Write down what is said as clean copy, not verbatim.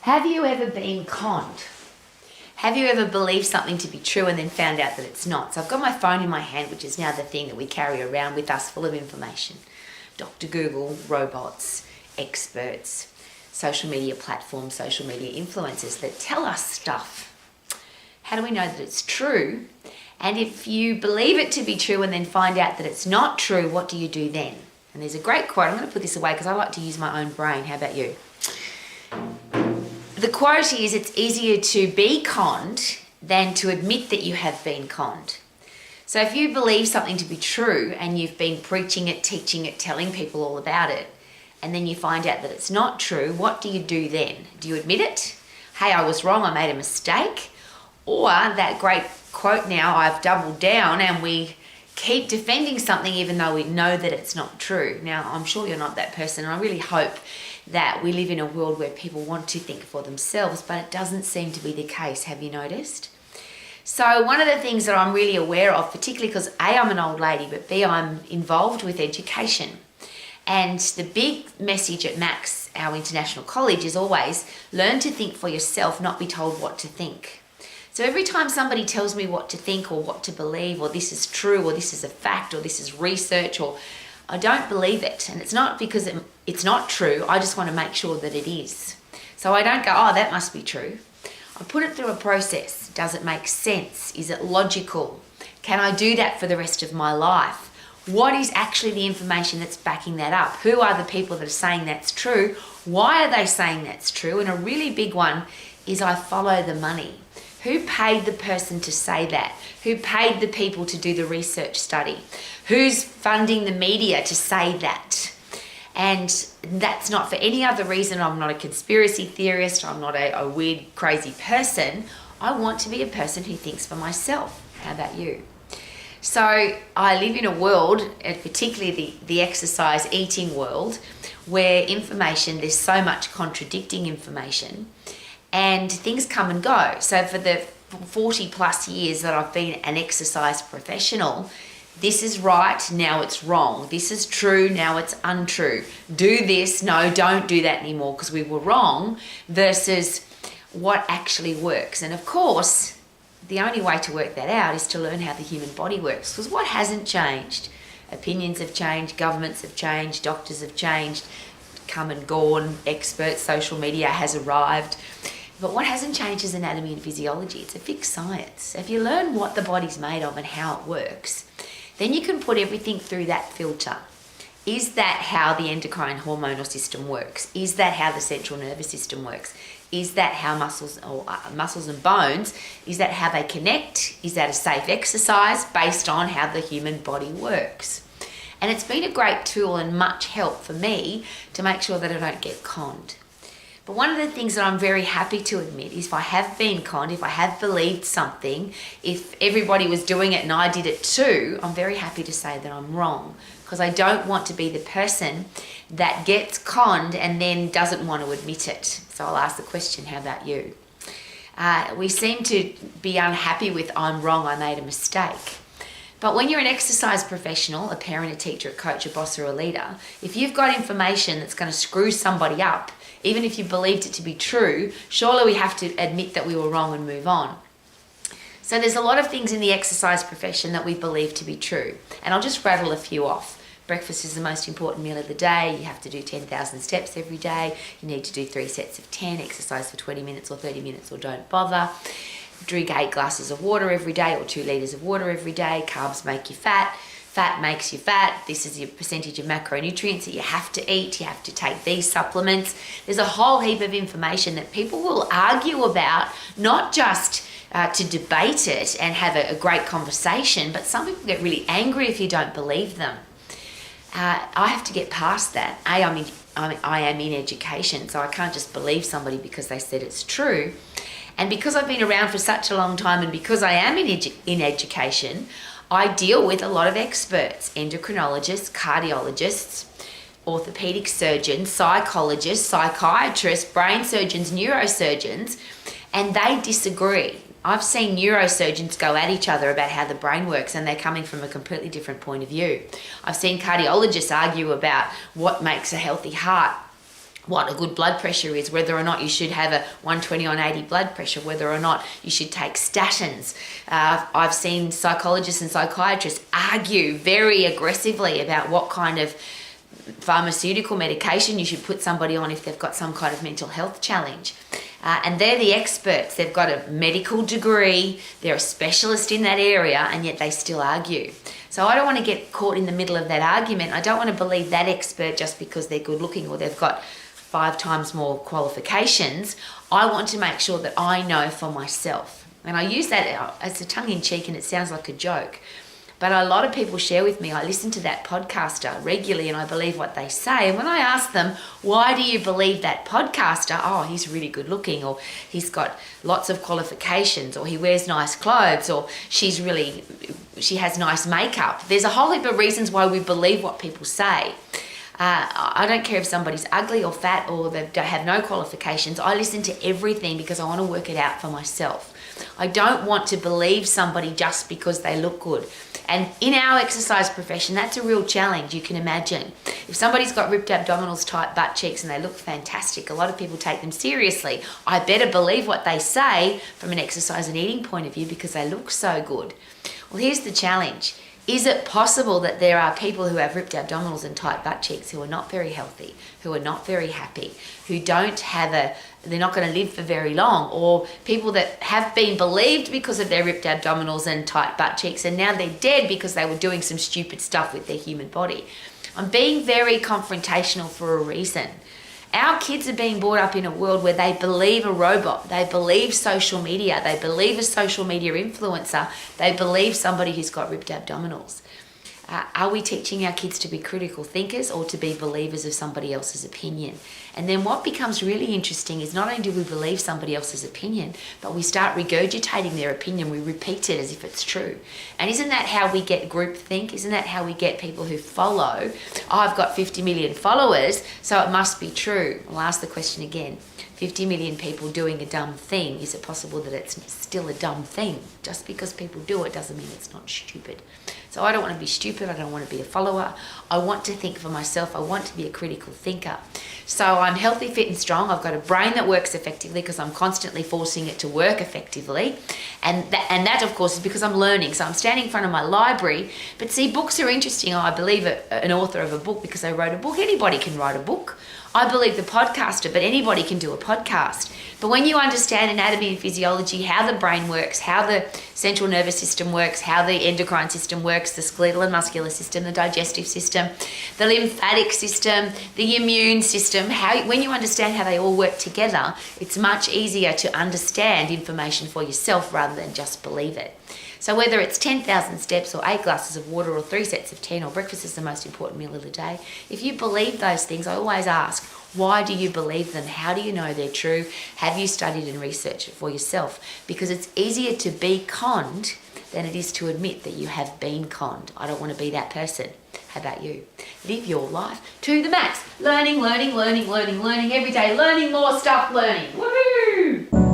Have you ever been conned? Have you ever believed something to be true and then found out that it's not? So I've got my phone in my hand, which is now the thing that we carry around with us, full of information. Dr. Google, robots, experts, social media platforms, social media influencers that tell us stuff. How do we know that it's true? And if you believe it to be true and then find out that it's not true, what do you do then? And there's a great quote. I'm going to put this away because I like to use my own brain. How about you? The quote is, it's easier to be conned than to admit that you have been conned. So if you believe something to be true and you've been preaching it, teaching it, telling people all about it, and then you find out that it's not true, what do you do then? Do you admit it? Hey, I was wrong, I made a mistake. Or that great quote now, I've doubled down, and we keep defending something even though we know that it's not true. Now, I'm sure you're not that person, and I really hope that we live in a world where people want to think for themselves, but it doesn't seem to be the case. Have you noticed? So one of the things that I'm really aware of, particularly because A, I'm an old lady, but B, I'm involved with education. And the big message at Max, our international college, is always learn to think for yourself, not be told what to think. So every time somebody tells me what to think or what to believe, or this is true, or this is a fact, or this is research, or I don't believe it. And it's not because it's not true. I just want to make sure that it is. So I don't go, oh, that must be true. I put it through a process. Does it make sense? Is it logical? Can I do that for the rest of my life? What is actually the information that's backing that up? Who are the people that are saying that's true? Why are they saying that's true? And a really big one is I follow the money. Who paid the person to say that? Who paid the people to do the research study? Who's funding the media to say that? And that's not for any other reason. I'm not a conspiracy theorist. I'm not a weird, crazy person. I want to be a person who thinks for myself. How about you? So I live in a world, particularly the exercise eating world, where there's so much contradicting information. And things come and go. So for the 40 plus years that I've been an exercise professional, this is right, now it's wrong. This is true, now it's untrue. Do this, no, don't do that anymore because we were wrong, versus what actually works. And of course, the only way to work that out is to learn how the human body works. Because what hasn't changed? Opinions have changed, governments have changed, doctors have changed, come and gone, experts, social media has arrived. But what hasn't changed is anatomy and physiology. It's a fixed science. So if you learn what the body's made of and how it works, then you can put everything through that filter. Is that how the endocrine hormonal system works? Is that how the central nervous system works? Is that how muscles and bones, is that how they connect? Is that a safe exercise based on how the human body works? And it's been a great tool and much help for me to make sure that I don't get conned. But one of the things that I'm very happy to admit is if I have been conned, if I have believed something, if everybody was doing it and I did it too, I'm very happy to say that I'm wrong, because I don't want to be the person that gets conned and then doesn't want to admit it. So I'll ask the question, how about you? We seem to be unhappy with I'm wrong, I made a mistake. But when you're an exercise professional, a parent, a teacher, a coach, a boss, or a leader, if you've got information that's going to screw somebody up, even if you believed it to be true, surely we have to admit that we were wrong and move on. So there's a lot of things in the exercise profession that we believe to be true. And I'll just rattle a few off. Breakfast is the most important meal of the day. You have to do 10,000 steps every day. You need to do 3 sets of 10, exercise for 20 minutes or 30 minutes or don't bother. Drink 8 glasses of water every day or 2 litres of water every day. Carbs make you fat. Fat makes you fat. This is your percentage of macronutrients that you have to eat. You have to take these supplements. There's a whole heap of information that people will argue about, not just to debate it and have a great conversation, but some people get really angry if you don't believe them. I have to get past that. I am in education, so I can't just believe somebody because they said it's true. And because I've been around for such a long time and because I am in education, I deal with a lot of experts, endocrinologists, cardiologists, orthopedic surgeons, psychologists, psychiatrists, brain surgeons, neurosurgeons, and they disagree. I've seen neurosurgeons go at each other about how the brain works and they're coming from a completely different point of view. I've seen cardiologists argue about what makes a healthy heart. what a good blood pressure is, whether or not you should have a 120 on 80 blood pressure, whether or not you should take statins. I've seen psychologists and psychiatrists argue very aggressively about what kind of pharmaceutical medication you should put somebody on if they've got some kind of mental health challenge. And they're the experts. They've got a medical degree, they're a specialist in that area, and yet they still argue. So I don't want to get caught in the middle of that argument. I don't want to believe that expert just because they're good looking or they've got 5 times more qualifications. I want to make sure that I know for myself. And I use that as a tongue-in-cheek, and it sounds like a joke. But a lot of people share with me, I listen to that podcaster regularly and I believe what they say. And when I ask them, why do you believe that podcaster? Oh, he's really good looking, or he's got lots of qualifications, or he wears nice clothes, or she has nice makeup. There's a whole heap of reasons why we believe what people say. I don't care if somebody's ugly or fat or they have no qualifications. I listen to everything because I want to work it out for myself. I don't want to believe somebody just because they look good. And in our exercise profession, that's a real challenge, you can imagine. If somebody's got ripped abdominals, tight butt cheeks, and they look fantastic, a lot of people take them seriously. I better believe what they say from an exercise and eating point of view because they look so good. Well, here's the challenge. Is it possible that there are people who have ripped abdominals and tight butt cheeks who are not very healthy, who are not very happy, who don't have they're not going to live for very long, or people that have been believed because of their ripped abdominals and tight butt cheeks and now they're dead because they were doing some stupid stuff with their human body? I'm being very confrontational for a reason. Our kids are being brought up in a world where they believe a robot, they believe social media, they believe a social media influencer, they believe somebody who's got ripped abdominals. Are we teaching our kids to be critical thinkers or to be believers of somebody else's opinion? And then what becomes really interesting is not only do we believe somebody else's opinion, but we start regurgitating their opinion. We repeat it as if it's true. And isn't that how we get groupthink? Isn't that how we get people who follow? Oh, I've got 50 million followers, so it must be true. I'll ask the question again. 50 million people doing a dumb thing, is it possible that it's still a dumb thing? Just because people do it doesn't mean it's not stupid. So I don't want to be stupid, I don't want to be a follower. I want to think for myself, I want to be a critical thinker. So I'm healthy, fit and strong. I've got a brain that works effectively because I'm constantly forcing it to work effectively. And that of course is because I'm learning. So I'm standing in front of my library. But see, books are interesting. I believe an author of a book because they wrote a book. Anybody can write a book. I believe the podcaster, but anybody can do a podcast. But when you understand anatomy and physiology, how the brain works, how the central nervous system works, how the endocrine system works, the skeletal and muscular system, the digestive system, the lymphatic system, the immune system, when you understand how they all work together, it's much easier to understand information for yourself rather than just believe it. So whether it's 10,000 steps or 8 glasses of water or 3 sets of 10 or breakfast is the most important meal of the day, if you believe those things, I always ask, why do you believe them? How do you know they're true? Have you studied and researched it for yourself? Because it's easier to be conned than it is to admit that you have been conned. I don't want to be that person. How about you? Live your life to the max. Learning, learning, learning, learning, learning every day. Learning more stuff, learning. Woohoo!